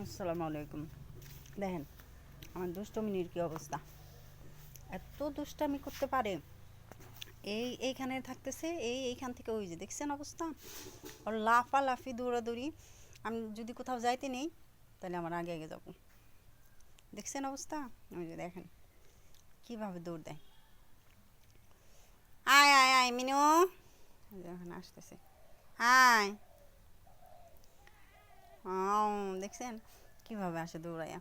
আসসালামু আলাইকুম। দেখেন আমার দুষ্টমিনির কি অবস্থা, এত দুষ্টামি করতে পারে। এইখানে থাকতেছে, এইখান থেকে ওই যে দেখছেন অবস্থা, ওর লাফালাফি দৌড়াদৌড়ি। আমি যদি কোথাও যাইতে নেই তাহলে আমার আগে আগে যাবো। দেখছেন অবস্থা, ওই যে দেখেন কীভাবে দৌড় দেয়। আয় আয় আয় মিনু, এখন আসতেছে। আয়, দেখছেন কীভাবে আসে দৌড়াইয়া।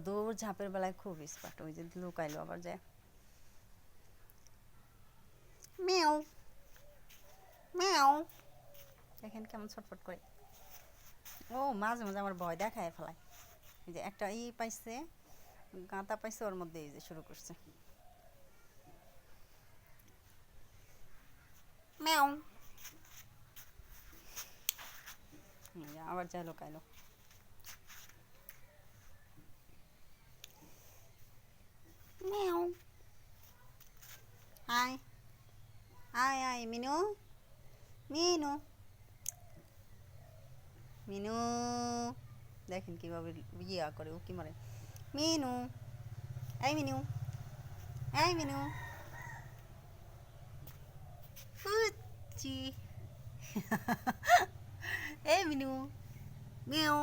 দৌড় ঝাঁপের বেলায় খুব স্পার্ট। ওই যে লুকাইলো আবার যায়। মেও মেও, দেখেন কেমন ছটফট করে। ও মাঝে মাঝে আমার ভয় দেখায় ফেলায়। এই যে একটা পাইছে, গাঁদা পাইছে, ওর মধ্যে এই যে শুরু করছে মেও। আবার যায় লুকাইলো। মেও, আয় আয় আয় মিনু, মিনু মিনু, দেখেন কীভাবে ইয়া করে, উকি মারে। মিনু, এই মিনু, এই মিনু, পুচি। এই মিনু, মেও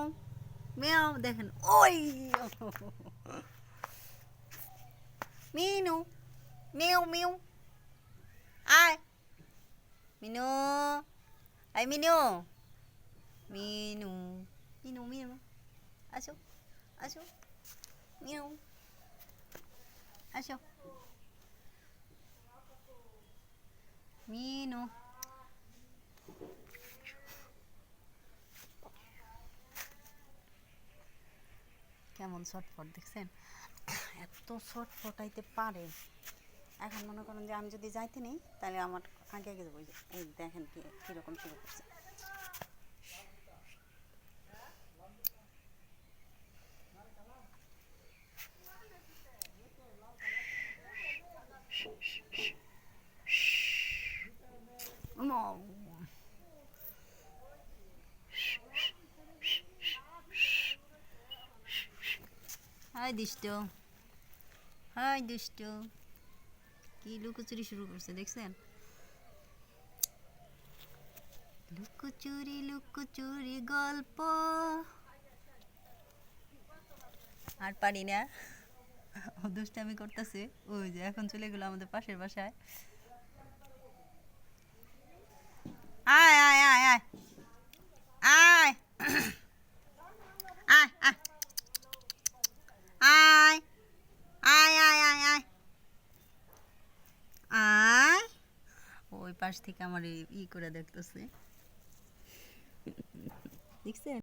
মেও, দেখেন ওই মিনু, মেও মেও, আয় মিনু, এই মিনু, মিনু মিনু মিনু, আসো আসো, মিনু আসো, মিনু। কেমন ছটফট দেখছেন, এত ছটফটাইতে পারে। এখন মনে করেন যে আমি যদি যাইতে নেই তাহলে আমার আগে আগে যাবো। এই দেখেন কীরকম শুরু করছে। হাই দুষ্ট, হাই দুষ্ট, কি লুকোচুরি শুরু করছে দেখছেন। লুকোচুরি লুকোচুরি গল্প, আর পারি না। ও দুষ্টামি করতেছে, ওই যে এখন চলে গেলো আমাদের পাশের বাসায়। আয় আয় আয় আয় আয় আয় আয় আয় আয় আয় আয় আয় আয়, ওই পাশ থেকে আমার করে দেখতেছে, দেখছেন।